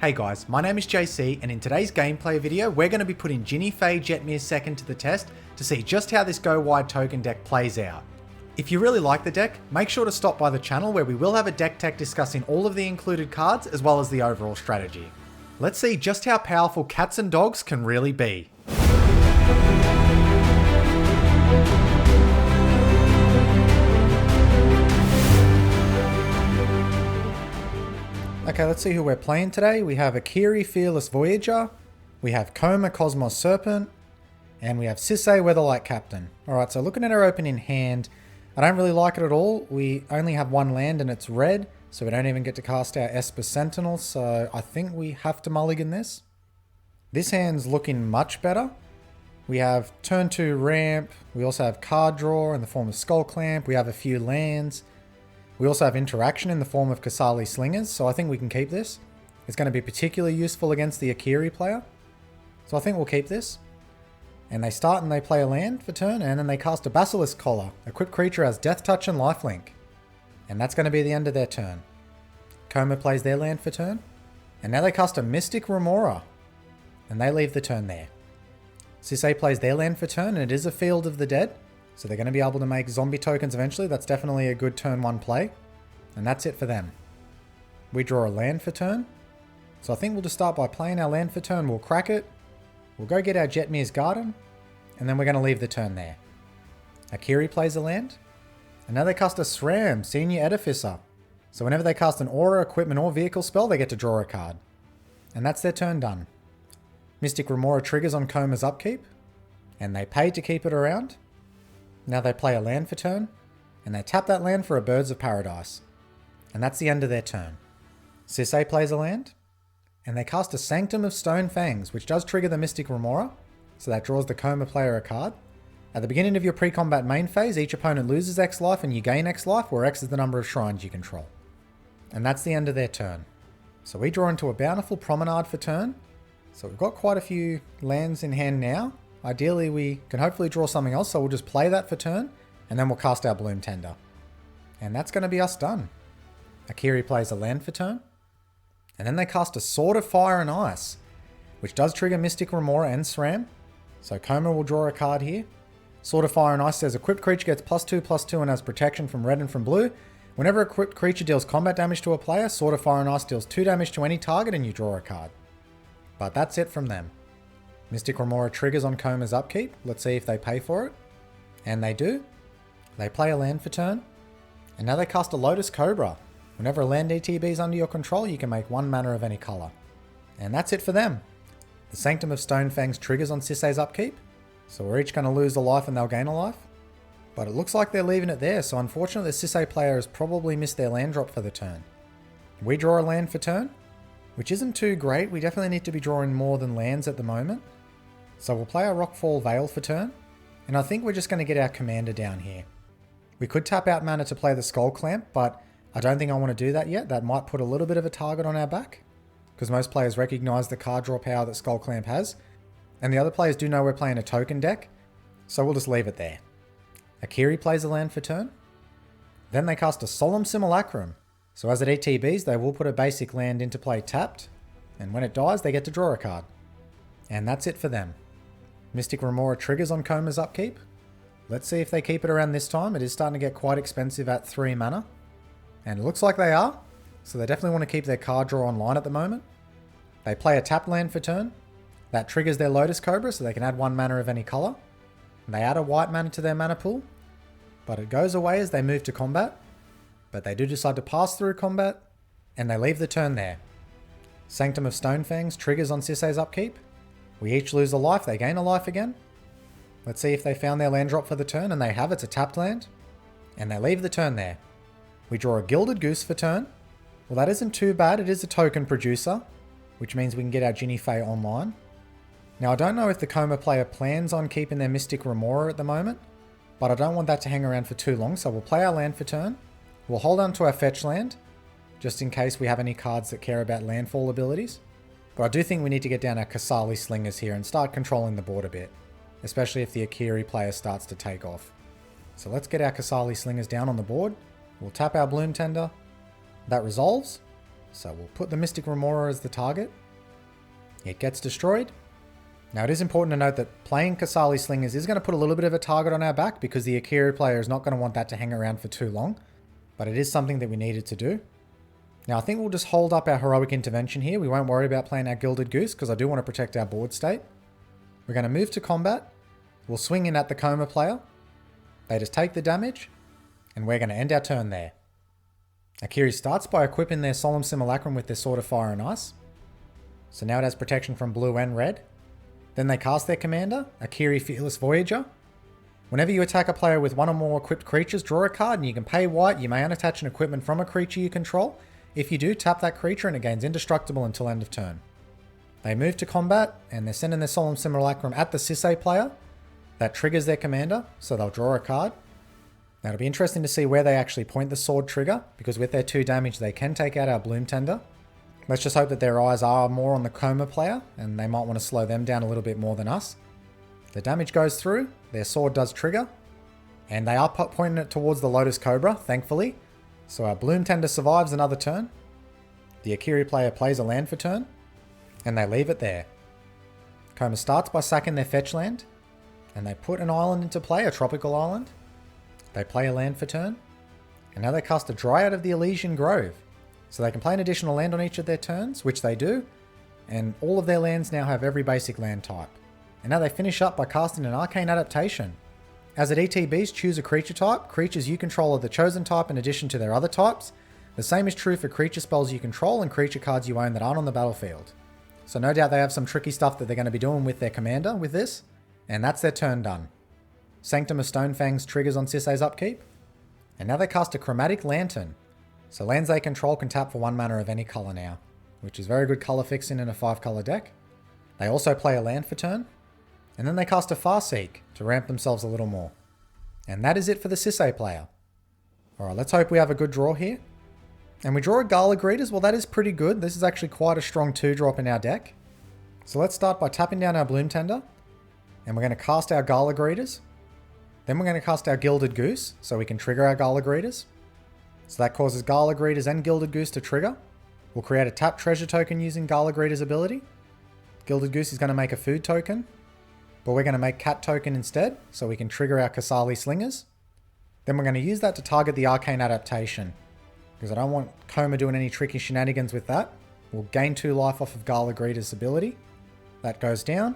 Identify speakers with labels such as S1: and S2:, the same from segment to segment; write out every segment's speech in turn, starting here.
S1: Hey guys, my name is JC and in today's gameplay video we're going to be putting Jinnie Fay Jetmir second to the test to see just how this go wide token deck plays out. If you really like the deck, make sure to stop by the channel where we will have a deck tech discussing all of the included cards as well as the overall strategy. Let's see just how powerful cats and dogs can really be. Okay, let's see who we're playing today. We have Akiri, Fearless Voyager. We have Koma, Cosmos Serpent. And we have Sisay, Weatherlight Captain. Alright, so looking at our opening hand, I don't really like it at all. We only have one land and it's red, so we don't even get to cast our Esper Sentinel, so I think we have to mulligan this. This hand's looking much better. We have turn 2 ramp. We also have card draw in the form of Skull Clamp. We have a few lands. We also have interaction in the form of Kasali Slingers, so I think we can keep this. It's going to be particularly useful against the Akiri player. So I think we'll keep this. And they start and they play a land for turn, and then they cast a Basilisk Collar. Equipped creature has Death Touch and Lifelink. And that's going to be the end of their turn. Koma plays their land for turn. And now they cast a Mystic Remora. And they leave the turn there. Sisay plays their land for turn, and it is a Field of the Dead. So they're going to be able to make zombie tokens eventually. That's definitely a good turn 1 play. And that's it for them. We draw a land for turn. So I think we'll just start by playing our land for turn. We'll crack it. We'll go get our Jetmir's Garden. And then we're going to leave the turn there. Akiri plays a land. And now they cast a SRAM, Senior Edificer. So whenever they cast an aura, equipment, or vehicle spell, they get to draw a card. And that's their turn done. Mystic Remora triggers on Koma's upkeep. And they pay to keep it around. Now they play a land for turn, and they tap that land for a Birds of Paradise. And that's the end of their turn. Sisay plays a land, and they cast a Sanctum of Stone Fangs, which does trigger the Mystic Remora, so that draws the Koma player a card. At the beginning of your pre-combat main phase, each opponent loses X life and you gain X life, where X is the number of shrines you control. And that's the end of their turn. So we draw into a Bountiful Promenade for turn. So we've got quite a few lands in hand now. Ideally, we can hopefully draw something else, so we'll just play that for turn, and then we'll cast our Bloom Tender. And that's going to be us done. Akiri plays a land for turn, and then they cast a Sword of Fire and Ice, which does trigger Mystic Remora and SRAM, so Koma will draw a card here. Sword of Fire and Ice says equipped creature gets +2/+2 and has protection from red and from blue. Whenever equipped creature deals combat damage to a player, Sword of Fire and Ice deals 2 damage to any target and you draw a card. But that's it from them. Mystic Remora triggers on Koma's upkeep. Let's see if they pay for it. And they do. They play a land for turn. And now they cast a Lotus Cobra. Whenever a land ETB is under your control, you can make 1 mana of any colour. And that's it for them. The Sanctum of Stonefangs triggers on Sisay's upkeep. So we're each going to lose a life and they'll gain a life. But it looks like they're leaving it there, so unfortunately the Sisay player has probably missed their land drop for the turn. We draw a land for turn, which isn't too great. We definitely need to be drawing more than lands at the moment. So we'll play our Rockfall Vale for turn, and I think we're just going to get our commander down here. We could tap out mana to play the Skull Clamp, but I don't think I want to do that yet. That might put a little bit of a target on our back, because most players recognise the card draw power that Skull Clamp has, and the other players do know we're playing a token deck, so we'll just leave it there. Akiri plays a land for turn. Then they cast a Solemn Simulacrum, so as it ETBs, they will put a basic land into play tapped, and when it dies, they get to draw a card. And that's it for them. Mystic Remora triggers on Koma's upkeep. Let's see if they keep it around this time. It is starting to get quite expensive at 3 mana. And it looks like they are. So they definitely want to keep their card draw online at the moment. They play a tapped land for turn. That triggers their Lotus Cobra, so they can add 1 mana of any colour. And they add a white mana to their mana pool. But it goes away as they move to combat. But they do decide to pass through combat. And they leave the turn there. Sanctum of Stonefangs triggers on Sisay's upkeep. We each lose a life, they gain a life again. Let's see if they found their land drop for the turn, and they have. It's a tapped land. And they leave the turn there. We draw a Gilded Goose for turn. Well, that isn't too bad. It is a token producer, which means we can get our Jinnie Fay online. Now, I don't know if the Koma player plans on keeping their Mystic Remora at the moment, but I don't want that to hang around for too long, so we'll play our land for turn. We'll hold on to our fetch land, just in case we have any cards that care about landfall abilities. But I do think we need to get down our Kasali Slingers here and start controlling the board a bit, especially if the Akiri player starts to take off. So let's get our Kasali Slingers down on the board. We'll tap our Bloom Tender. That resolves. So we'll put the Mystic Remora as the target. It gets destroyed. Now it is important to note that playing Kasali Slingers is going to put a little bit of a target on our back because the Akiri player is not going to want that to hang around for too long. But it is something that we needed to do. Now I think we'll just hold up our Heroic Intervention here. We won't worry about playing our Gilded Goose because I do want to protect our board state. We're going to move to combat. We'll swing in at the Koma player. They just take the damage. And we're going to end our turn there. Akiri starts by equipping their Solemn Simulacrum with their Sword of Fire and Ice. So now it has protection from blue and red. Then they cast their commander, Akiri Fearless Voyager. Whenever you attack a player with one or more equipped creatures, draw a card and you can pay white. You may unattach an equipment from a creature you control. If you do, tap that creature and it gains indestructible until end of turn. They move to combat and they're sending their Solemn Simulacrum at the Sisay player. That triggers their commander, so they'll draw a card. Now it'll be interesting to see where they actually point the sword trigger, because with their 2 damage they can take out our Bloom Tender. Let's just hope that their eyes are more on the Koma player, and they might want to slow them down a little bit more than us. The damage goes through, their sword does trigger, and they are pointing it towards the Lotus Cobra, thankfully. So our Bloom Tender survives another turn. The Akiri player plays a land for turn, and they leave it there. Koma starts by sacking their fetch land, and they put an island into play, a tropical island. They play a land for turn, and now they cast a Dryad of the Elysian Grove. So they can play an additional land on each of their turns, which they do, and all of their lands now have every basic land type. And now they finish up by casting an Arcane Adaptation. As at ETBs, choose a creature type. Creatures you control are the chosen type in addition to their other types. The same is true for creature spells you control and creature cards you own that aren't on the battlefield. So no doubt they have some tricky stuff that they're going to be doing with their commander with this. And that's their turn done. Sanctum of Stonefang's triggers on Sisay's upkeep. And now they cast a Chromatic Lantern. So lands they control can tap for 1 mana of any colour now, which is very good colour fixing in a 5-colour deck. They also play a land for turn. And then they cast a Farseek to ramp themselves a little more. And that is it for the Sisay player. Alright, let's hope we have a good draw here. And we draw a Gala Greeters. Well, that is pretty good. This is actually quite a strong 2-drop in our deck. So let's start by tapping down our Bloom Tender. And we're going to cast our Gala Greeters. Then we're going to cast our Gilded Goose, so we can trigger our Gala Greeters. So that causes Gala Greeters and Gilded Goose to trigger. We'll create a tap treasure token using Gala Greeters' ability. Gilded Goose is going to make a food token. But we're going to make cat token instead, so we can trigger our Kasali Slingers. Then we're going to use that to target the Arcane Adaptation, because I don't want Koma doing any tricky shenanigans with that. We'll gain 2 life off of Gala Greeters' ability. That goes down.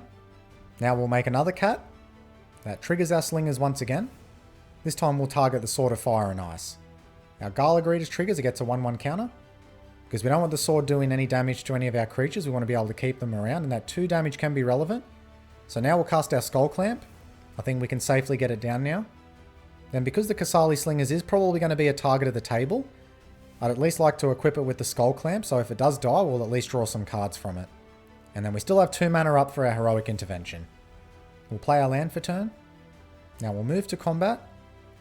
S1: Now we'll make another cat. That triggers our Slingers once again. This time we'll target the Sword of Fire and Ice. Our Gala Greeters triggers, it gets a 1/1 counter. Because we don't want the sword doing any damage to any of our creatures, we want to be able to keep them around, and that 2 damage can be relevant. So now we'll cast our Skull Clamp. I think we can safely get it down now. Then because the Kasali Slingers is probably going to be a target of the table, I'd at least like to equip it with the Skull Clamp, so if it does die, we'll at least draw some cards from it. And then we still have 2 mana up for our Heroic Intervention. We'll play our land for turn. Now we'll move to combat.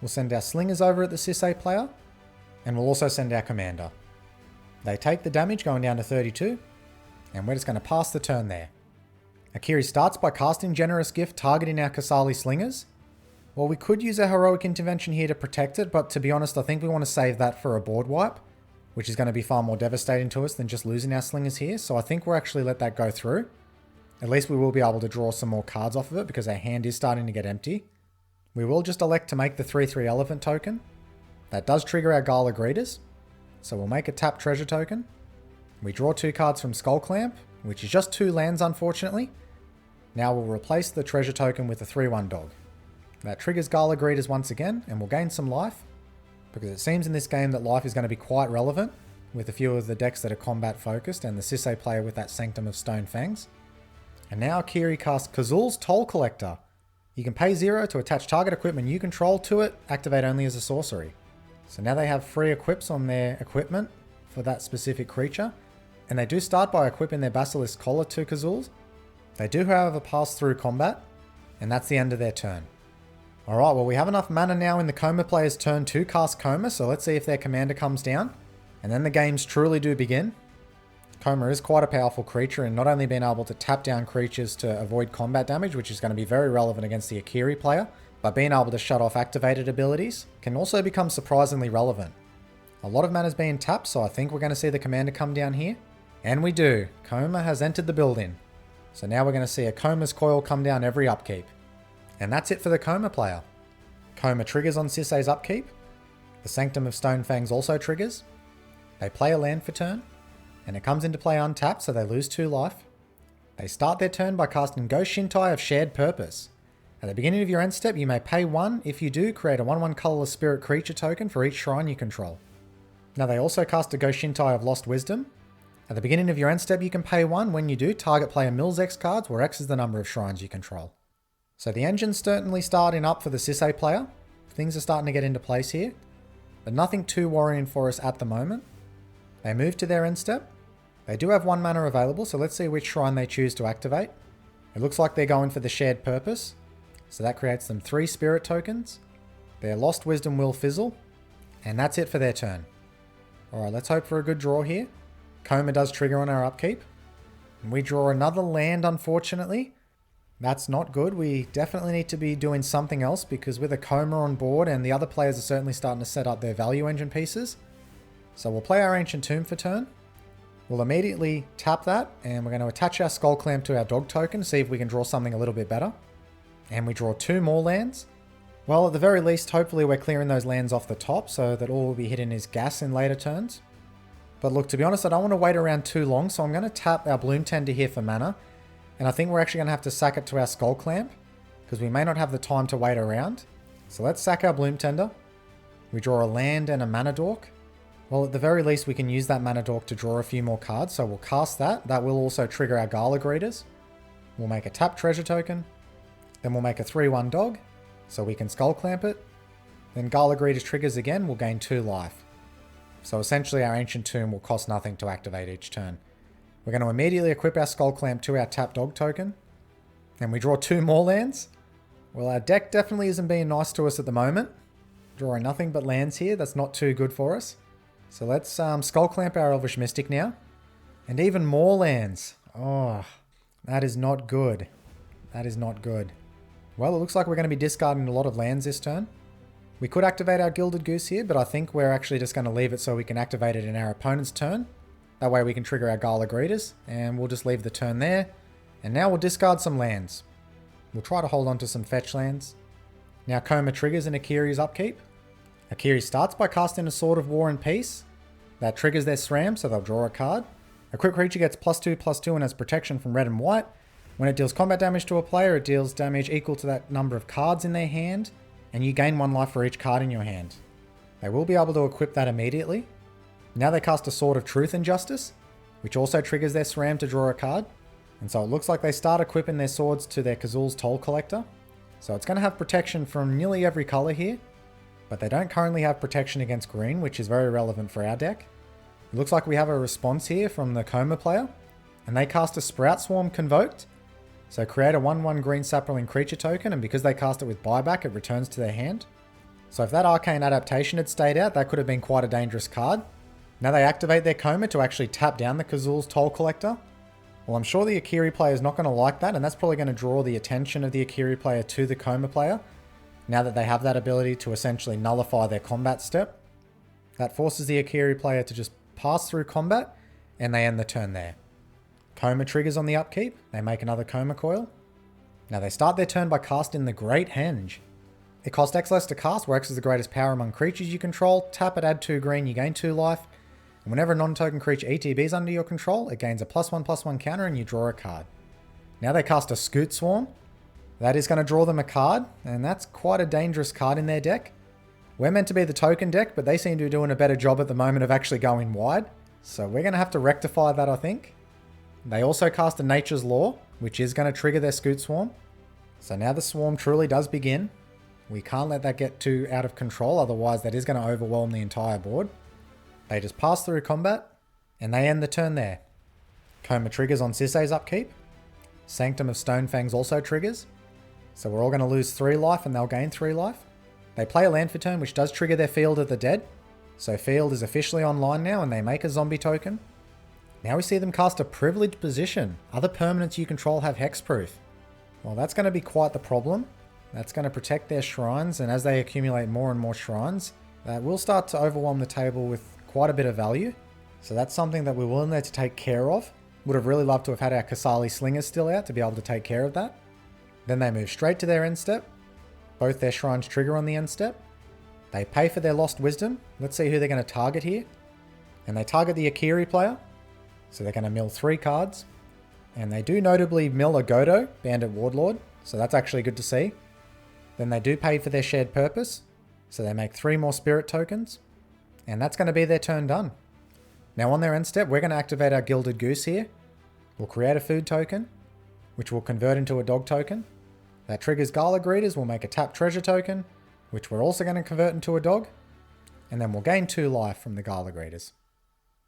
S1: We'll send our Slingers over at the Sisay player. And we'll also send our commander. They take the damage going down to 32. And we're just going to pass the turn there. Akiri starts by casting Generous Gift, targeting our Kasali Slingers. Well, we could use a Heroic Intervention here to protect it, but to be honest, I think we want to save that for a board wipe, which is going to be far more devastating to us than just losing our Slingers here. So I think we'll actually let that go through. At least we will be able to draw some more cards off of it because our hand is starting to get empty. We will just elect to make the 3/3 Elephant token. That does trigger our Gala Greeters. So we'll make a tap treasure token. We draw 2 cards from Skull Clamp, which is just 2 lands unfortunately. Now we'll replace the treasure token with a 3/1 dog. That triggers Gala Greeters once again, and we'll gain some life, because it seems in this game that life is going to be quite relevant, with a few of the decks that are combat focused, and the Sisay player with that Sanctum of Stonefangs. And now Akiri casts Kazul's Toll Collector. You can pay 0 to attach target equipment you control to it, activate only as a sorcery. So now they have free equips on their equipment for that specific creature, and they do start by equipping their Basilisk Collar to Kazul's. They do, however, pass through combat, and that's the end of their turn. Alright, well we have enough mana now in the Koma player's turn to cast Koma, so let's see if their commander comes down. And then the games truly do begin. Koma is quite a powerful creature, and not only being able to tap down creatures to avoid combat damage, which is going to be very relevant against the Akiri player, but being able to shut off activated abilities can also become surprisingly relevant. A lot of mana's being tapped, so I think we're going to see the commander come down here. And we do. Koma has entered the building. So now we're going to see a Koma's Coil come down every upkeep. And that's it for the Koma player. Koma triggers on Sisay's upkeep. The Sanctum of Stonefangs also triggers. They play a land for turn. And it comes into play untapped, so they lose 2 life. They start their turn by casting Ghost Shintai of Shared Purpose. At the beginning of your end step, you may pay 1. If you do, create a 1/1 colorless spirit creature token for each shrine you control. Now they also cast a Ghost Shintai of Lost Wisdom. At the beginning of your end step, you can pay 1. When you do, target player mills X cards, where X is the number of shrines you control. So the engine's certainly starting up for the Sisay player. Things are starting to get into place here. But nothing too worrying for us at the moment. They move to their end step. They do have 1 mana available, so let's see which shrine they choose to activate. It looks like they're going for the Shared Purpose. So that creates them 3 spirit tokens. Their Lost Wisdom will fizzle. And that's it for their turn. Alright, let's hope for a good draw here. Koma does trigger on our upkeep. And we draw another land, unfortunately. That's not good. We definitely need to be doing something else, because with a Koma on board and the other players are certainly starting to set up their value engine pieces. So we'll play our Ancient Tomb for turn. We'll immediately tap that, and we're going to attach our Skull Clamp to our dog token, see if we can draw something a little bit better. And we draw 2 more lands. Well, at the very least, hopefully we're clearing those lands off the top so that all we'll be hitting is gas in later turns. But look, to be honest, I don't want to wait around too long, so I'm going to tap our Bloom Tender here for mana. And I think we're actually going to have to sack it to our Skull Clamp, because we may not have the time to wait around. So let's sack our Bloom Tender. We draw a land and a Mana Dork. Well, at the very least, we can use that Mana Dork to draw a few more cards, so we'll cast that. That will also trigger our Gala Greeters. We'll make a tap treasure token. Then we'll make a 3/1 dog, so we can Skull Clamp it. Then Gala Greeters triggers again, we'll gain 2 life. So essentially our Ancient Tomb will cost nothing to activate each turn. We're going to immediately equip our Skull Clamp to our tap dog token. And we draw 2 more lands. Well, our deck definitely isn't being nice to us at the moment. Drawing nothing but lands here, that's not too good for us. So let's Skull Clamp our Elvish Mystic now. And even more lands. Oh, that is not good. That is not good. Well, it looks like we're going to be discarding a lot of lands this turn. We could activate our Gilded Goose here, but I think we're actually just going to leave it so we can activate it in our opponent's turn. That way we can trigger our Gala Greeters, and we'll just leave the turn there. And now we'll discard some lands. We'll try to hold on to some fetch lands. Now Koma triggers in Akiri's upkeep. Akiri starts by casting a Sword of War and Peace. That triggers their SRAM, so they'll draw a card. A quick creature gets +2/+2 and has protection from red and white. When it deals combat damage to a player, it deals damage equal to that number of cards in their hand, and you gain 1 life for each card in your hand. They will be able to equip that immediately. Now they cast a Sword of Truth and Justice, which also triggers their SRAM to draw a card. And so it looks like they start equipping their swords to their Kazul's Toll Collector. So it's going to have protection from nearly every color here, but they don't currently have protection against green, which is very relevant for our deck. It looks like we have a response here from the Koma player, and they cast a Sprout Swarm Convoked. So create a 1/1 green sapling creature token, and because they cast it with buyback, it returns to their hand. So if that Arcane Adaptation had stayed out, that could have been quite a dangerous card. Now they activate their Koma to actually tap down the Kazul's Toll Collector. Well, I'm sure the Akiri player is not going to like that, and that's probably going to draw the attention of the Akiri player to the Koma player, now that they have that ability to essentially nullify their combat step. That forces the Akiri player to just pass through combat, and they end the turn there. Koma triggers on the upkeep. They make another Koma coil. Now they start their turn by casting the Great Henge. It costs X less to cast, where X is the greatest power among creatures you control. Tap it, add 2 green, you gain 2 life. And whenever a non-token creature ETBs under your control, it gains a +1/+1 counter and you draw a card. Now they cast a Scoot Swarm. That is going to draw them a card, and that's quite a dangerous card in their deck. We're meant to be the token deck, but they seem to be doing a better job at the moment of actually going wide. So we're going to have to rectify that, I think. They also cast a Nature's Law, which is going to trigger their Scoot Swarm. So now the swarm truly does begin. We can't let that get too out of control, otherwise that is going to overwhelm the entire board. They just pass through combat, and they end the turn there. Koma triggers on Sisay's upkeep. Sanctum of Stonefangs also triggers. So we're all going to lose 3 life and they'll gain 3 life. They play a land for turn, which does trigger their Field of the Dead. So Field is officially online now, and they make a zombie token. Now we see them cast a Privileged Position. Other permanents you control have hexproof. Well, that's going to be quite the problem. That's going to protect their shrines, and as they accumulate more and more shrines, that will start to overwhelm the table with quite a bit of value. So that's something that we will need to take care of. Would have really loved to have had our Kasali Slingers still out to be able to take care of that. Then they move straight to their end step. Both their shrines trigger on the end step. They pay for their Lost Wisdom. Let's see who they're going to target here. And they target the Akiri player. So they're going to mill 3 cards. And they do notably mill a Godo, Bandit Warlord. So that's actually good to see. Then they do pay for their Shared Purpose. So they make 3 more Spirit Tokens. And that's going to be their turn done. Now on their end step, we're going to activate our Gilded Goose here. We'll create a food token, which will convert into a dog token. That triggers Gala Greeters. We'll make a tap treasure token, which we're also going to convert into a dog. And then we'll gain 2 life from the Gala Greeters.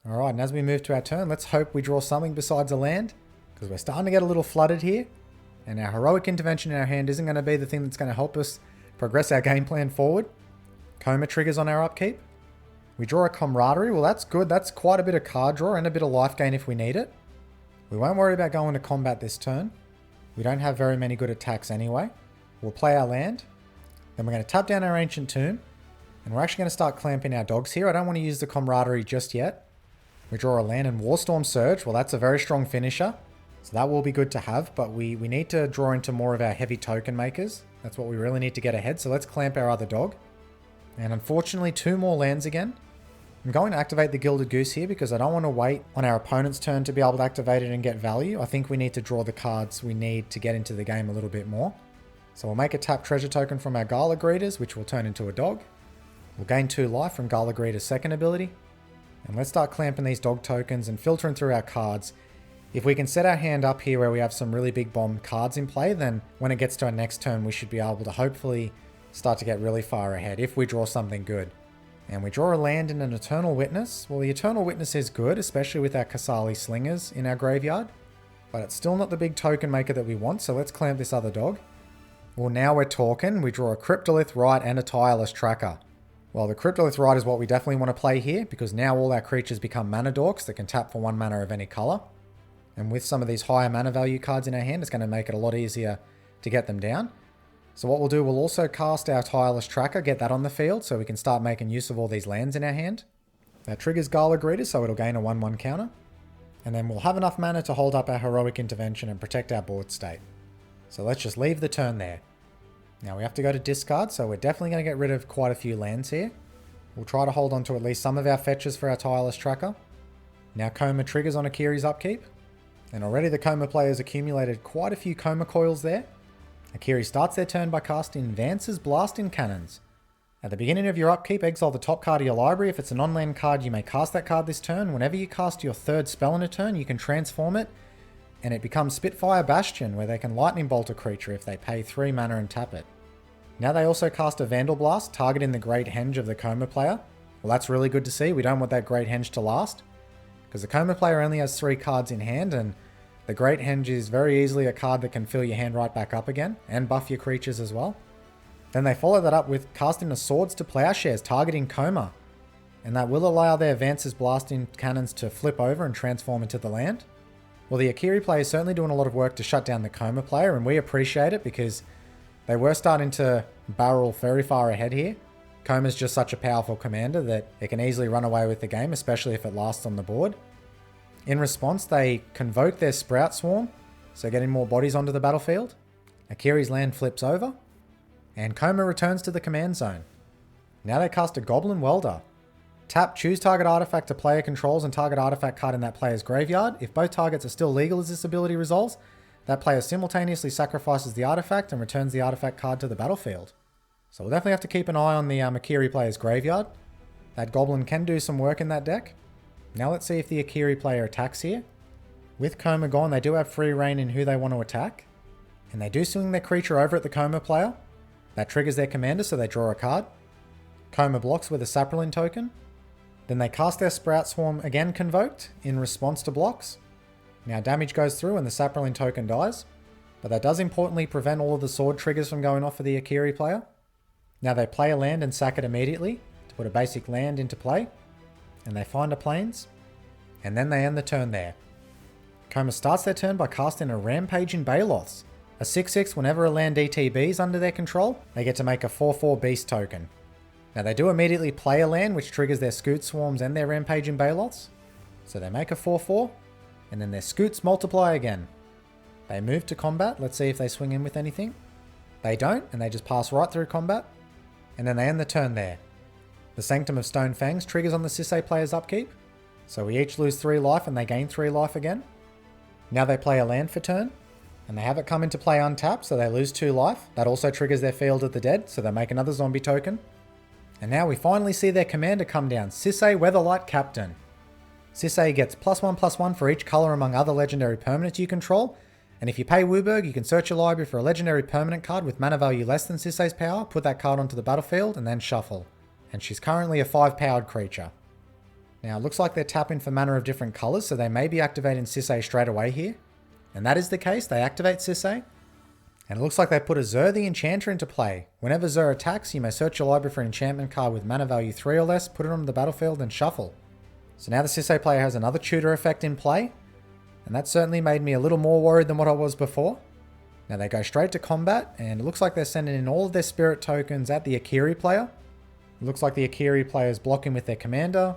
S1: Alright, and as we move to our turn, let's hope we draw something besides a land, because we're starting to get a little flooded here. And our Heroic Intervention in our hand isn't going to be the thing that's going to help us progress our game plan forward. Koma triggers on our upkeep. We draw a Camaraderie. Well, that's good. That's quite a bit of card draw and a bit of life gain if we need it. We won't worry about going to combat this turn. We don't have very many good attacks anyway. We'll play our land. Then we're going to tap down our Ancient Tomb. And we're actually going to start clamping our dogs here. I don't want to use the Camaraderie just yet. We draw a land and Warstorm Surge. Well, that's a very strong finisher. So that will be good to have. But we need to draw into more of our heavy token makers. That's what we really need to get ahead. So let's clamp our other dog. And unfortunately, 2 more lands again. I'm going to activate the Gilded Goose here because I don't want to wait on our opponent's turn to be able to activate it and get value. I think we need to draw the cards we need to get into the game a little bit more. So we'll make a tap treasure token from our Gala Greeters, which will turn into a dog. We'll gain 2 life from Gala Greeter's second ability. And let's start clamping these dog tokens and filtering through our cards. If we can set our hand up here where we have some really big bomb cards in play, then when it gets to our next turn, we should be able to hopefully start to get really far ahead if we draw something good. And we draw a land in an Eternal Witness. Well, the Eternal Witness is good, especially with our Kasali Slingers in our graveyard. But it's still not the big token maker that we want, so let's clamp this other dog. Well, now we're talking. We draw a Cryptolith Rite and a Tireless Tracker. Well, the Cryptolith Rite is what we definitely want to play here, because now all our creatures become mana dorks that can tap for 1 mana of any colour. And with some of these higher mana value cards in our hand, it's going to make it a lot easier to get them down. So what we'll do, we'll also cast our Tireless Tracker, get that on the field, so we can start making use of all these lands in our hand. That triggers Gala Greeter, so it'll gain a 1/1 counter. And then we'll have enough mana to hold up our Heroic Intervention and protect our board state. So let's just leave the turn there. Now we have to go to discard, so we're definitely going to get rid of quite a few lands here. We'll try to hold on to at least some of our fetches for our Tireless Tracker. Now Koma triggers on Akiri's upkeep. And already the Koma players accumulated quite a few Koma coils there. Akiri starts their turn by casting Vance's Blasting Cannons. At the beginning of your upkeep, exile the top card of your library. If it's a non-land card, you may cast that card this turn. Whenever you cast your 3rd spell in a turn, you can transform it, and it becomes Spitfire Bastion, where they can Lightning Bolt a creature if they pay 3 mana and tap it. Now they also cast a Vandal Blast, targeting the Great Henge of the Koma player. Well, that's really good to see. We don't want that Great Henge to last, because the Koma player only has 3 cards in hand, and the Great Henge is very easily a card that can fill your hand right back up again, and buff your creatures as well. Then they follow that up with casting the Swords to Plowshares, targeting Koma. And that will allow their Vance's Blasting Cannons to flip over and transform into the land. Well, the Akiri player is certainly doing a lot of work to shut down the Koma player, and we appreciate it because they were starting to barrel very far ahead here. Koma's just such a powerful commander that it can easily run away with the game, especially if it lasts on the board. In response, they convoke their Sprout Swarm, so getting more bodies onto the battlefield. Akiri's land flips over, and Koma returns to the command zone. Now they cast a Goblin Welder. Tap, choose target artifact a player controls and target artifact card in that player's graveyard. If both targets are still legal as this ability resolves, that player simultaneously sacrifices the artifact and returns the artifact card to the battlefield. So we'll definitely have to keep an eye on the Akiri player's graveyard. That Goblin can do some work in that deck. Now let's see if the Akiri player attacks here. With Koma gone, they do have free reign in who they want to attack. And they do swing their creature over at the Koma player. That triggers their commander, so they draw a card. Koma blocks with a Saprolin token. Then they cast their Sprout Swarm, again convoked, in response to blocks. Now damage goes through and the Saprolin token dies. But that does importantly prevent all of the sword triggers from going off for the Akiri player. Now they play a land and sack it immediately to put a basic land into play. And they find a plains, and then they end the turn there. Koma starts their turn by casting a Rampaging Baloths. A 6/6 whenever a land ETB is under their control, they get to make a 4/4 beast token. Now they do immediately play a land which triggers their Scoot Swarms and their Rampaging Baloths. So they make a 4/4, and then their Scoots multiply again. They move to combat. Let's see if they swing in with anything. They don't, and they just pass right through combat. And then they end the turn there. The Sanctum of Stone Fangs triggers on the Sisay player's upkeep. So we each lose 3 life and they gain 3 life again. Now they play a land for turn. And they have it come into play untapped, so they lose 2 life. That also triggers their Field of the Dead, so they make another zombie token. And now we finally see their commander come down, Sisay Weatherlight Captain. Sisay gets +1/+1 for each colour among other legendary permanents you control. And if you pay Wooburg, you can search your library for a legendary permanent card with mana value less than Sisay's power, put that card onto the battlefield, and then shuffle. And she's currently a 5-powered creature. Now it looks like they're tapping for mana of different colours, so they may be activating Sisay straight away here. And that is the case, they activate Sisay. And it looks like they put a Zur the Enchanter into play. Whenever Zur attacks, you may search your library for an enchantment card with mana value 3 or less, put it onto the battlefield and shuffle. So now the Sisay player has another tutor effect in play. And that certainly made me a little more worried than what I was before. Now they go straight to combat, and it looks like they're sending in all of their spirit tokens at the Akiri player. It looks like the Akiri player is blocking with their commander,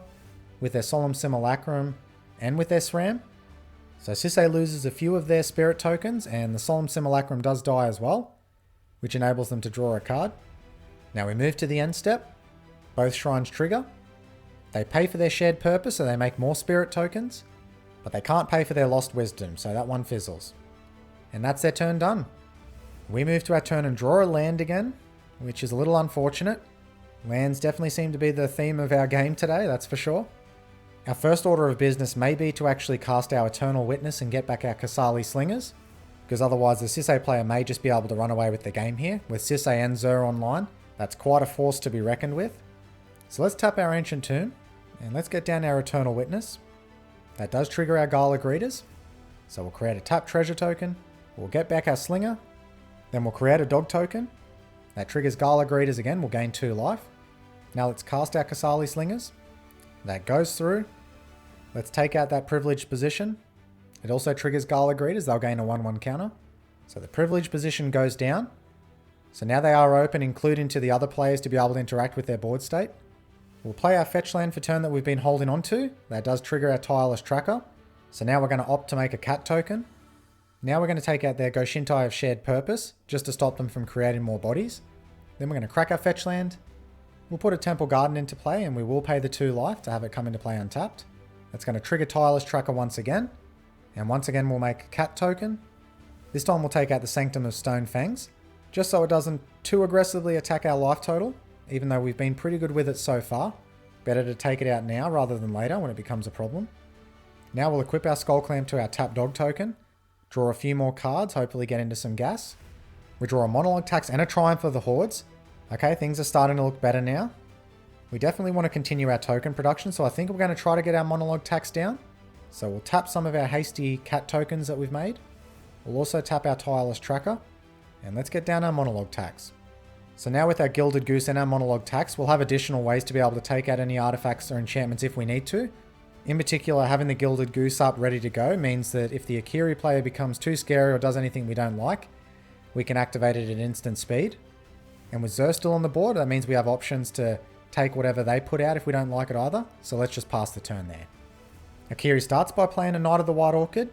S1: with their Solemn Simulacrum, and with their SRAM. So Sisay loses a few of their spirit tokens, and the Solemn Simulacrum does die as well, which enables them to draw a card. Now we move to the end step. Both shrines trigger. They pay for their shared purpose, so they make more spirit tokens, but they can't pay for their lost wisdom, so that one fizzles. And that's their turn done. We move to our turn and draw a land again, which is a little unfortunate. Lands definitely seem to be the theme of our game today, that's for sure. Our first order of business may be to actually cast our Eternal Witness and get back our Kasali Slingers, because otherwise the Sisay player may just be able to run away with the game here. With Sisay and Zur online, that's quite a force to be reckoned with. So let's tap our Ancient Tomb, and let's get down our Eternal Witness. That does trigger our Gala Greeters, so we'll create a tap treasure token, we'll get back our Slinger, then we'll create a dog token. That triggers Gala Greeters again, we'll gain 2 life. Now let's cast our Kasali Slingers. That goes through. Let's take out that privileged position. It also triggers Gala Greeters, they'll gain a 1/1 counter. So the privileged position goes down. So now they are open, including to the other players to be able to interact with their board state. We'll play our fetch land for turn that we've been holding on to. That does trigger our Tireless Tracker. So now we're going to opt to make a cat token. Now we're going to take out their Goshintai of Shared Purpose, just to stop them from creating more bodies. Then we're going to crack our fetch land. We'll put a Temple Garden into play, and we will pay the 2 life to have it come into play untapped. That's going to trigger Tireless Tracker once again. And once again we'll make a cat token. This time we'll take out the Sanctum of Stone Fangs, just so it doesn't too aggressively attack our life total, even though we've been pretty good with it so far. Better to take it out now rather than later when it becomes a problem. Now we'll equip our Skull Clamp to our tap dog token, draw a few more cards, hopefully get into some gas. We draw a Monologue Tax and a Triumph of the Hordes. Okay, things are starting to look better now. We definitely want to continue our token production, so I think we're going to try to get our Monologue Tax down. So we'll tap some of our hasty cat tokens that we've made. We'll also tap our Tireless Tracker, and let's get down our Monologue Tax. So now with our Gilded Goose and our Monologue Tax, we'll have additional ways to be able to take out any artifacts or enchantments if we need to. In particular, having the Gilded Goose up ready to go means that if the Akiri player becomes too scary or does anything we don't like, we can activate it at instant speed. And with Zur still on the board, that means we have options to take whatever they put out if we don't like it either. So let's just pass the turn there. Akiri starts by playing a Knight of the White Orchid.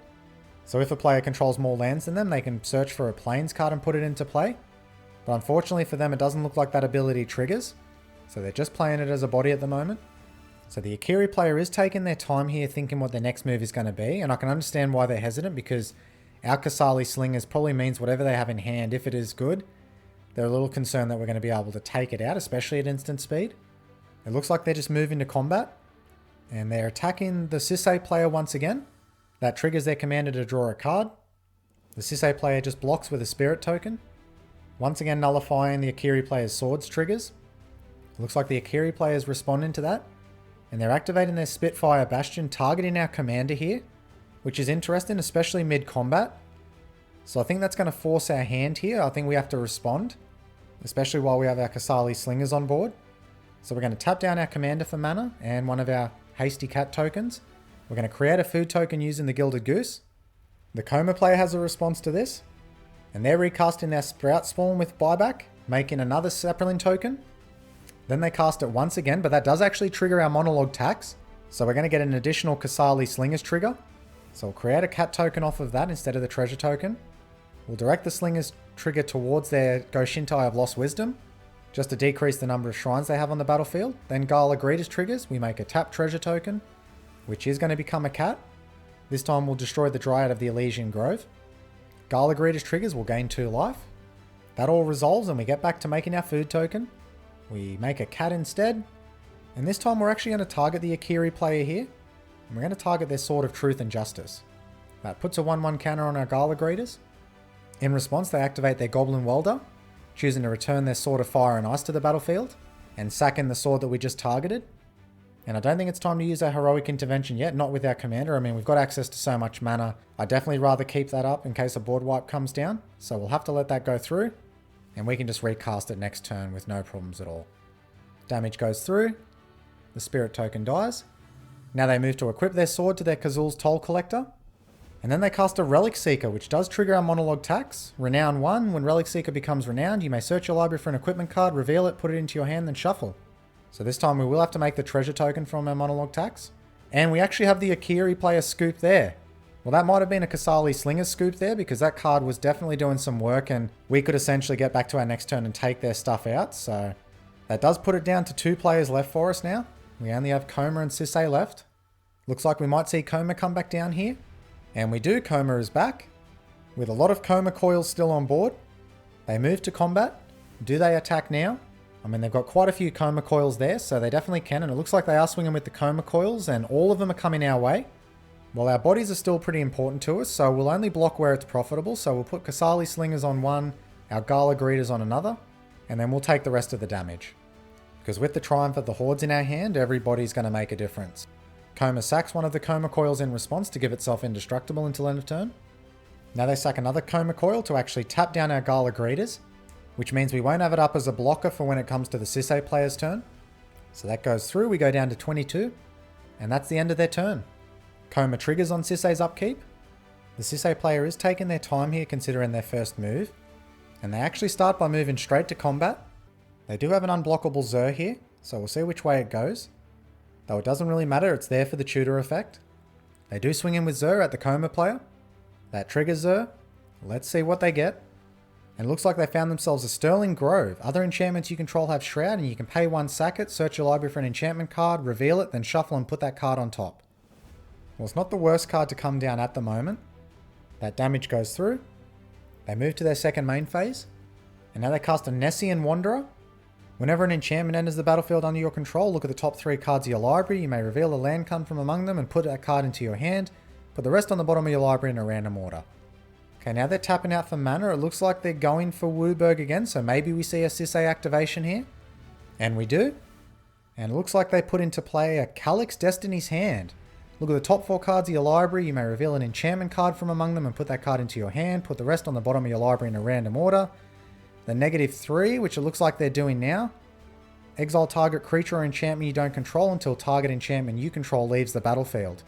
S1: So if a player controls more lands than them, they can search for a Plains card and put it into play. But unfortunately for them, it doesn't look like that ability triggers. So they're just playing it as a body at the moment. So the Akiri player is taking their time here thinking what their next move is going to be. And I can understand why they're hesitant, because our Kasali Slingers probably means whatever they have in hand, if it is good, they're a little concerned that we're going to be able to take it out, especially at instant speed. It looks like they're just moving to combat. And they're attacking the Sisay player once again. That triggers their commander to draw a card. The Sisay player just blocks with a spirit token, once again nullifying the Akiri player's swords triggers. It looks like the Akiri player is responding to that. And they're activating their Spitfire Bastion, targeting our commander here, which is interesting, especially mid-combat. So I think that's going to force our hand here. I think we have to respond, especially while we have our Kasali Slingers on board. So we're going to tap down our commander for mana and one of our hasty cat tokens. We're going to create a food token using the Gilded Goose. The Koma player has a response to this, and they're recasting their Sprout Spawn with buyback, making another Saproling token. Then they cast it once again, but that does actually trigger our monologue tax. So we're going to get an additional Kasali Slingers trigger. So we'll create a cat token off of that instead of the treasure token. We'll direct the Slingers trigger towards their Goshintai of Lost Wisdom, just to decrease the number of shrines they have on the battlefield. Then Gala Greeters triggers, we make a tap treasure token, which is going to become a cat. This time we'll destroy the Dryad of the Elysian Grove. Gala Greeters triggers will gain 2 life. That all resolves and we get back to making our food token. We make a cat instead. And this time we're actually going to target the Akiri player here. And we're going to target their Sword of Truth and Justice. That puts a 1/1 counter on our Gala Greeters. In response, they activate their Goblin Welder, choosing to return their Sword of Fire and Ice to the battlefield, and sack in the sword that we just targeted. And I don't think it's time to use our Heroic Intervention yet, not with our commander. I mean, we've got access to so much mana. I'd definitely rather keep that up in case a board wipe comes down. So we'll have to let that go through, and we can just recast it next turn with no problems at all. Damage goes through, the Spirit token dies. Now they move to equip their sword to their Kazul's Toll Collector. And then they cast a Relic Seeker, which does trigger our monologue tax. Renown 1, when Relic Seeker becomes renowned, you may search your library for an equipment card, reveal it, put it into your hand, then shuffle. So this time we will have to make the treasure token from our monologue tax. And we actually have the Akiri player scoop there. Well, that might have been a Kasali Slingers scoop there, because that card was definitely doing some work and we could essentially get back to our next turn and take their stuff out. So that does put it down to 2 players left for us now. We only have Koma and Sisay left. Looks like we might see Koma come back down here. And we do. Koma is back, with a lot of Koma coils still on board. They move to combat. Do they attack now? I mean, they've got quite a few Koma coils there, so they definitely can. And it looks like they are swinging with the Koma coils, and all of them are coming our way. Well, our bodies are still pretty important to us, so we'll only block where it's profitable. So we'll put Kasali Slingers on one, our Gala Greeters on another, and then we'll take the rest of the damage. Because with the Triumph of the Hordes in our hand, everybody's going to make a difference. Koma sacks one of the Koma coils in response to give itself indestructible until end of turn. Now they sack another Koma coil to actually tap down our Gala Greeters, which means we won't have it up as a blocker for when it comes to the Sisay player's turn. So that goes through, we go down to 22, and that's the end of their turn. Koma triggers on Sisay's upkeep. The Sisay player is taking their time here considering their first move, and they actually start by moving straight to combat. They do have an unblockable Zur here, so we'll see which way it goes. Though it doesn't really matter, it's there for the tutor effect. They do swing in with Zur at the Koma player. That triggers Zur. Let's see what they get. And it looks like they found themselves a Sterling Grove. Other enchantments you control have Shroud, and you can pay 1, sack it, search your library for an enchantment card, reveal it, then shuffle and put that card on top. Well, it's not the worst card to come down at the moment. That damage goes through. They move to their second main phase. And now they cast a Nessian Wanderer. Whenever an enchantment enters the battlefield under your control, look at the top 3 cards of your library. You may reveal a land card from among them and put that card into your hand. Put the rest on the bottom of your library in a random order. Okay, now they're tapping out for mana. It looks like they're going for Wooburg again, so maybe we see a Sisay activation here. And we do. And it looks like they put into play a Calyx Destiny's Hand. Look at the top 4 cards of your library. You may reveal an enchantment card from among them and put that card into your hand. Put the rest on the bottom of your library in a random order. The -3, which it looks like they're doing now. Exile target creature or enchantment you don't control until target enchantment you control leaves the battlefield.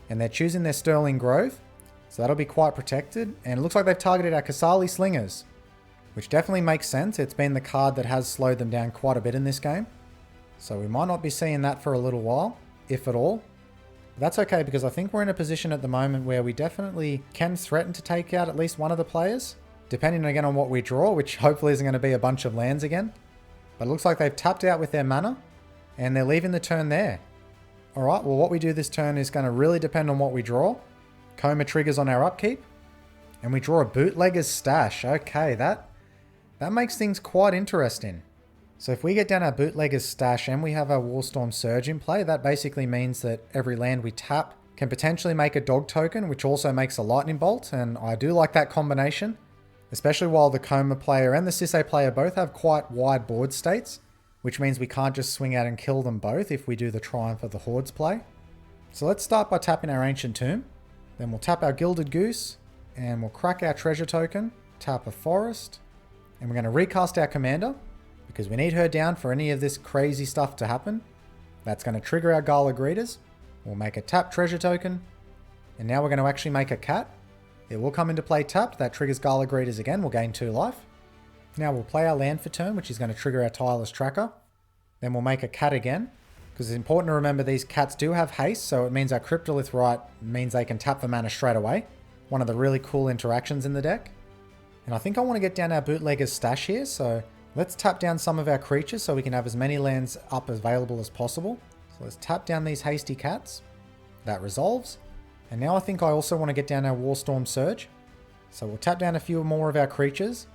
S1: And they're choosing their Sterling Grove, so that'll be quite protected. And it looks like they've targeted our Kasali Slingers, which definitely makes sense. It's been the card that has slowed them down quite a bit in this game. So we might not be seeing that for a little while, if at all. But that's okay, because I think we're in a position at the moment where we definitely can threaten to take out at least one of the players, depending again on what we draw, which hopefully isn't going to be a bunch of lands again. But it looks like they've tapped out with their mana, and they're leaving the turn there. Alright, well what we do this turn is going to really depend on what we draw. Koma triggers on our upkeep, and we draw a Bootlegger's Stash. Okay, that makes things quite interesting. So if we get down our Bootlegger's Stash and we have our Warstorm Surge in play, that basically means that every land we tap can potentially make a dog token, which also makes a Lightning Bolt, and I do like that combination. Especially while the Koma player and the Sisay player both have quite wide board states, which means we can't just swing out and kill them both if we do the Triumph of the Hordes play. So let's start by tapping our Ancient Tomb. Then we'll tap our Gilded Goose, and we'll crack our treasure token, tap a Forest, and we're going to recast our Commander, because we need her down for any of this crazy stuff to happen. That's going to trigger our Gala Greeters. We'll make a tap treasure token, and now we're going to actually make a cat. It will come into play tapped. That triggers Gala Greeters again. We'll gain 2 life. Now we'll play our land for turn, which is going to trigger our Tireless Tracker. Then we'll make a cat again, because it's important to remember these cats do have haste, so it means our Cryptolith Rite means they can tap for mana straight away. One of the really cool interactions in the deck. And I think I want to get down our Bootlegger's stash here, so let's tap down some of our creatures so we can have as many lands up available as possible. So let's tap down these hasty cats. That resolves. And now I think I also want to get down our Warstorm Surge. So we'll tap down a few more of our creatures.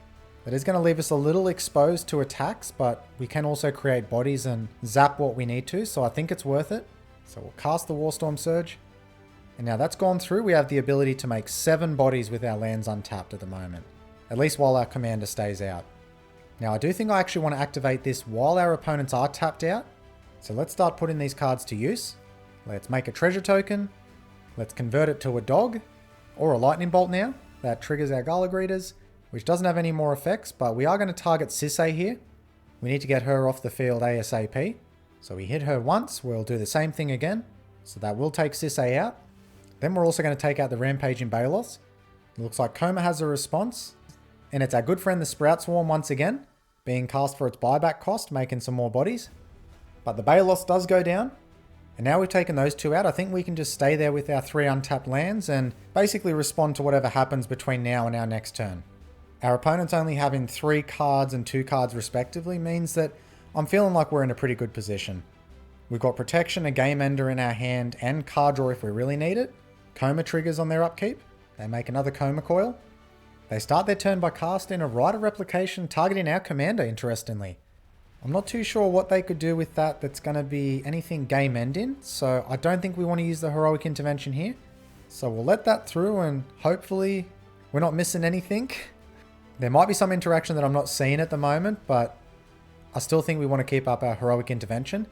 S1: That is going to leave us a little exposed to attacks, but we can also create bodies and zap what we need to, so I think it's worth it. So we'll cast the Warstorm Surge. And now that's gone through, we have the ability to make 7 bodies with our lands untapped at the moment. At least while our commander stays out. Now I do think I actually want to activate this while our opponents are tapped out. So let's start putting these cards to use. Let's make a treasure token. Let's convert it to a dog or a lightning bolt now. That triggers our Gala Greeters, which doesn't have any more effects, but we are going to target Sisay here. We need to get her off the field ASAP. So we hit her once, we'll do the same thing again. So that will take Sisay out. Then we're also going to take out the Rampaging Balos. It looks like Koma has a response. And it's our good friend the Sprout Swarm once again, being cast for its buyback cost, making some more bodies. But the Balos does go down. And now we've taken those 2 out, I think we can just stay there with our 3 untapped lands and basically respond to whatever happens between now and our next turn. Our opponents only having 3 cards and 2 cards respectively means that I'm feeling like we're in a pretty good position. We've got Protection, a Game Ender in our hand, and Card Draw if we really need it. Koma triggers on their upkeep. They make another Koma Coil. They start their turn by casting a Rite of Replication targeting our commander, interestingly. I'm not too sure what they could do with that that's going to be anything game ending, so I don't think we want to use the Heroic Intervention here. So we'll let that through and hopefully we're not missing anything. There might be some interaction that I'm not seeing at the moment, but I still think we want to keep up our Heroic Intervention,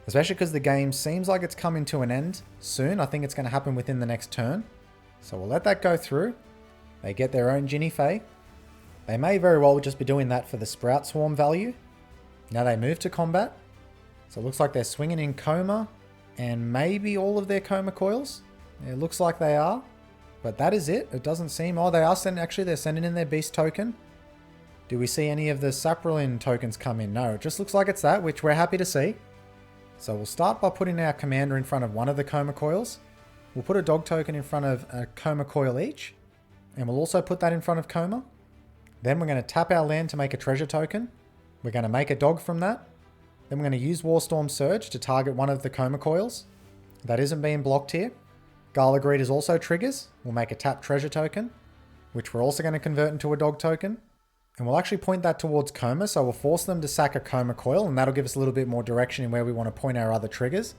S1: especially because the game seems like it's coming to an end soon. I think it's going to happen within the next turn. So we'll let that go through. They get their own Jinnie Fay. They may very well just be doing that for the Sprout Swarm value. Now they move to combat. So it looks like they're swinging in Koma and maybe all of their Koma Coils. It looks like they are. But that is it. It doesn't seem... Oh, they are sending... Actually, they're sending in their Beast token. Do we see any of the Saprolin tokens come in? No, it just looks like it's that, which we're happy to see. So we'll start by putting our commander in front of one of the Koma Coils. We'll put a dog token in front of a Koma Coil each. And we'll also put that in front of Koma. Then we're going to tap our land to make a treasure token. We're going to make a dog from that. Then we're going to use Warstorm Surge to target one of the Koma Coils. That isn't being blocked here. Gala Greeters also triggers. We'll make a tap treasure token, which we're also going to convert into a dog token. And we'll actually point that towards Koma, so we'll force them to sack a Koma Coil, and that'll give us a little bit more direction in where we want to point our other triggers.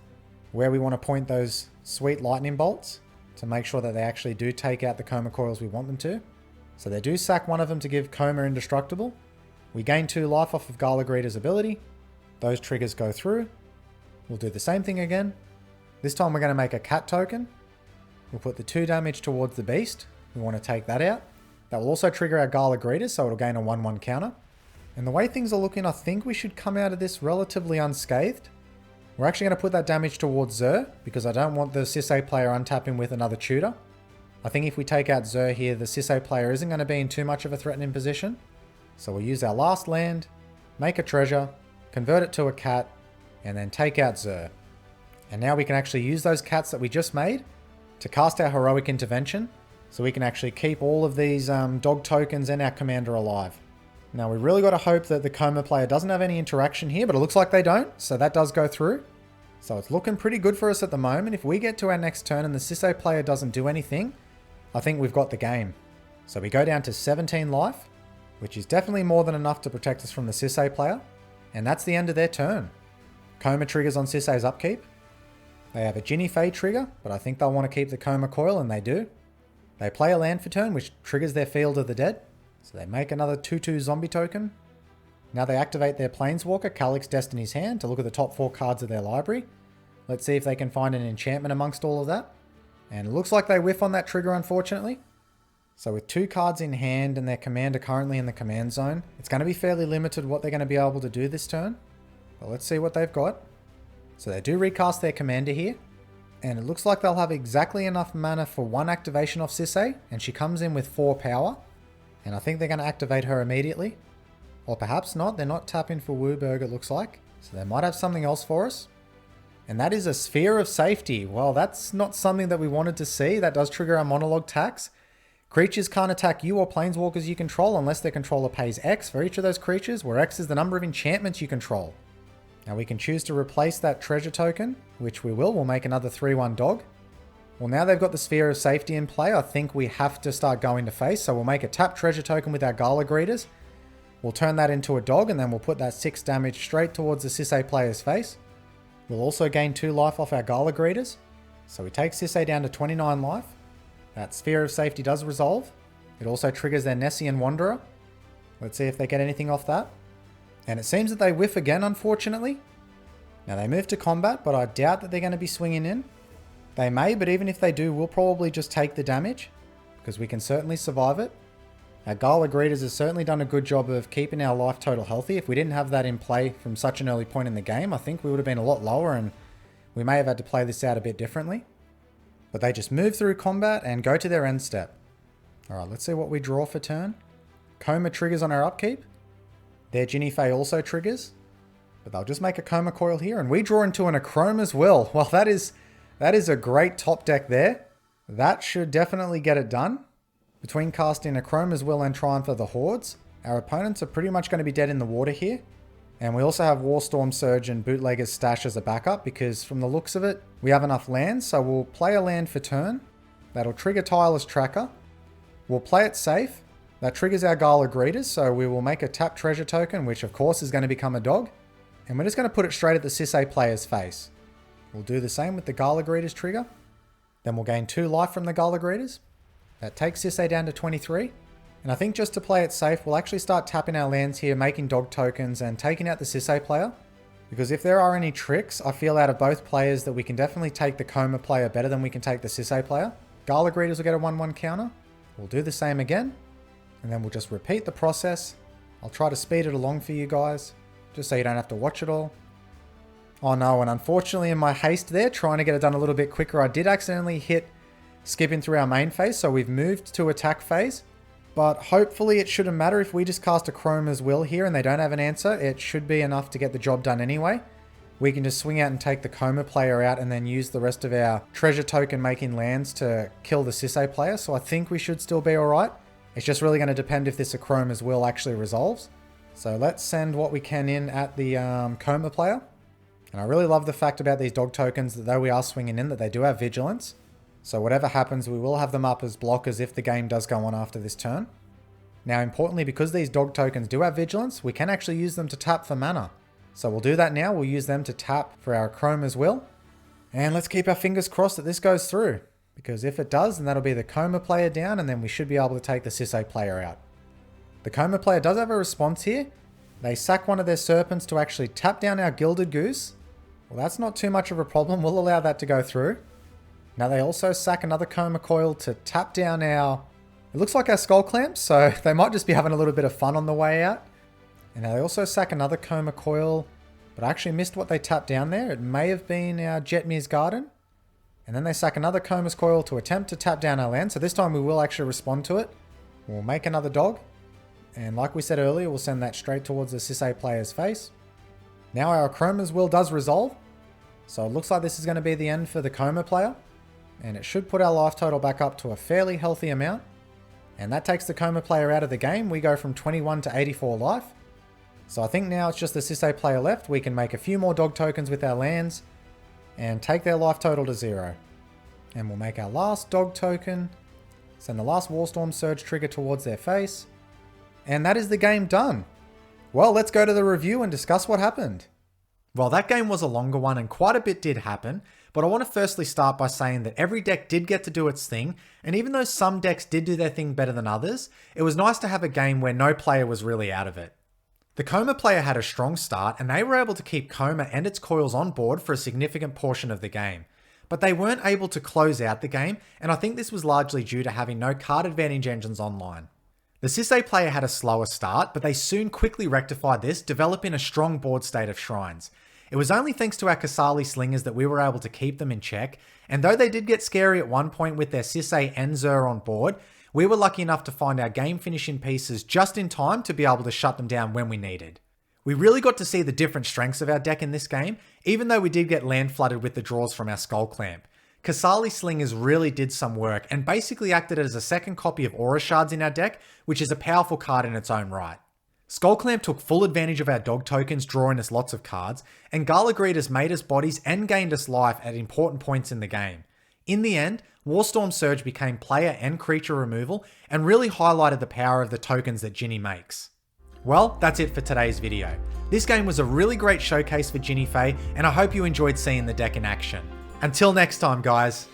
S1: Where we want to point those sweet lightning bolts to make sure that they actually do take out the Koma Coils we want them to. So they do sack one of them to give Koma indestructible. We gain 2 life off of Gala Greeter's ability. Those triggers go through. We'll do the same thing again. This time we're going to make a cat token. We'll put the 2 damage towards the beast. We want to take that out. That will also trigger our Gala Greeters, so it'll gain a 1/1 counter. And the way things are looking, I think we should come out of this relatively unscathed. We're actually going to put that damage towards Zur, because I don't want the Sisay player untapping with another tutor. I think if we take out Zur here, the Sisay player isn't going to be in too much of a threatening position. So we'll use our last land, make a treasure, convert it to a cat, and then take out Zur. And now we can actually use those cats that we just made to cast our Heroic Intervention, so we can actually keep all of these dog tokens and our commander alive. Now we really got to hope that the Koma player doesn't have any interaction here, but it looks like they don't, so that does go through. So it's looking pretty good for us at the moment. If we get to our next turn and the Sisay player doesn't do anything, I think we've got the game. So we go down to 17 life, which is definitely more than enough to protect us from the Sisay player, and that's the end of their turn. Koma triggers on Sisay's upkeep. They have a Jinnie Fay trigger, but I think they'll want to keep the Koma Coil, and they do. They play a land for turn, which triggers their Field of the Dead. So they make another 2/2 zombie token. Now they activate their Planeswalker, Calyx Destiny's Hand, to look at the top 4 cards of their library. Let's see if they can find an enchantment amongst all of that. And it looks like they whiff on that trigger, unfortunately. So with 2 cards in hand and their commander currently in the command zone, it's going to be fairly limited what they're going to be able to do this turn. But let's see what they've got. So they do recast their commander here. And it looks like they'll have exactly enough mana for 1 activation off Sisay, and she comes in with 4 power. And I think they're going to activate her immediately. Or perhaps not, they're not tapping for Wooburg it looks like. So they might have something else for us. And that is a Sphere of Safety. Well, that's not something that we wanted to see. That does trigger our monologue tax. Creatures can't attack you or planeswalkers you control unless their controller pays X for each of those creatures, where X is the number of enchantments you control. Now we can choose to replace that treasure token, which we will. We'll make another 3/1 dog. Well, now they've got the Sphere of Safety in play, I think we have to start going to face. So we'll make a tap treasure token with our Gala Greeters. We'll turn that into a dog, and then we'll put that 6 damage straight towards the Sisay player's face. We'll also gain 2 life off our Gala Greeters. So we take Sisay down to 29 life. That Sphere of Safety does resolve. It also triggers their Nessian Wanderer. Let's see if they get anything off that. And it seems that they whiff again, unfortunately. Now they move to combat, but I doubt that they're going to be swinging in. They may, but even if they do, we'll probably just take the damage, because we can certainly survive it. Our Gala Greeters has certainly done a good job of keeping our life total healthy. If we didn't have that in play from such an early point in the game, I think we would have been a lot lower, and we may have had to play this out a bit differently. But they just move through combat and go to their end step. Alright, let's see what we draw for turn. Koma triggers on our upkeep. Their Jinnie Fay also triggers. But they'll just make a Koma coil here, and we draw into an Akroma's Will. Well, that is a great top deck there. That should definitely get it done. Between casting Akroma's Will and Triumph of the Hordes, our opponents are pretty much going to be dead in the water here. And we also have Warstorm Surge and Bootlegger's Stash as a backup, because from the looks of it, we have enough lands. So we'll play a land for turn. That'll trigger Tireless Tracker. We'll play it safe. That triggers our Gala Greeters, so we will make a tap treasure token, which of course is going to become a dog. And we're just going to put it straight at the Sisay player's face. We'll do the same with the Gala Greeters trigger. Then we'll gain 2 life from the Gala Greeters. That takes Sisay down to 23. And I think just to play it safe, we'll actually start tapping our lands here, making dog tokens and taking out the Sisay player. Because if there are any tricks, I feel out of both players that we can definitely take the Koma player better than we can take the Sisay player. Gala Greeters will get a 1/1 counter. We'll do the same again. And then we'll just repeat the process. I'll try to speed it along for you guys, just so you don't have to watch it all. Oh no, and unfortunately in my haste there, trying to get it done a little bit quicker, I did accidentally hit skipping through our main phase, so we've moved to attack phase. But hopefully it shouldn't matter if we just cast Akroma's Will here and they don't have an answer. It should be enough to get the job done anyway. We can just swing out and take the Koma player out and then use the rest of our treasure token making lands to kill the Sisay player. So I think we should still be alright. It's just really going to depend if this Akroma's Will actually resolves. So let's send what we can in at the Koma player. And I really love the fact about these dog tokens that though we are swinging in, that they do have vigilance. So whatever happens, we will have them up as blockers if the game does go on after this turn. Now importantly, because these dog tokens do have vigilance, we can actually use them to tap for mana. So we'll do that now. We'll use them to tap for our Akroma's Will. And let's keep our fingers crossed that this goes through. Because if it does, then that'll be the Koma player down, and then we should be able to take the Sisay player out. The Koma player does have a response here. They sack one of their Serpents to actually tap down our Gilded Goose. Well, that's not too much of a problem. We'll allow that to go through. Now they also sack another Koma coil to tap down our... It looks like our Skull Clamps, so they might just be having a little bit of fun on the way out. And now they also sack another Koma coil, but I actually missed what they tapped down there. It may have been our Jetmir's Garden. And then they sack another Koma's coil to attempt to tap down our land. So this time we will actually respond to it. We'll make another dog. And like we said earlier, we'll send that straight towards the Sisay player's face. Now our Akroma's Will does resolve. So it looks like this is going to be the end for the Koma player. And it should put our life total back up to a fairly healthy amount. And that takes the Koma player out of the game. We go from 21 to 84 life. So I think now it's just the Sisay player left. We can make a few more dog tokens with our lands and take their life total to 0. And we'll make our last dog token. Send the last Warstorm Surge trigger towards their face. And that is the game done. Well, let's go to the review and discuss what happened. Well, that game was a longer one and quite a bit did happen, but I want to firstly start by saying that every deck did get to do its thing, and even though some decks did do their thing better than others, it was nice to have a game where no player was really out of it. The Koma player had a strong start, and they were able to keep Koma and its coils on board for a significant portion of the game. But they weren't able to close out the game, and I think this was largely due to having no card advantage engines online. The Sisay player had a slower start, but they soon quickly rectified this, developing a strong board state of shrines. It was only thanks to our Kasali Slingers that we were able to keep them in check, and though they did get scary at one point with their Sisay and Zur on board, we were lucky enough to find our game finishing pieces just in time to be able to shut them down when we needed. We really got to see the different strengths of our deck in this game, even though we did get land flooded with the draws from our Skull Clamp. Kasali Slingers really did some work and basically acted as a second copy of Aura Shards in our deck, which is a powerful card in its own right. Skull Clamp took full advantage of our dog tokens, drawing us lots of cards, and Gala Greeters made us bodies and gained us life at important points in the game. In the end, Warstorm Surge became player and creature removal and really highlighted the power of the tokens that Jinnie makes. Well, that's it for today's video. This game was a really great showcase for Jinnie Fay, and I hope you enjoyed seeing the deck in action. Until next time, guys.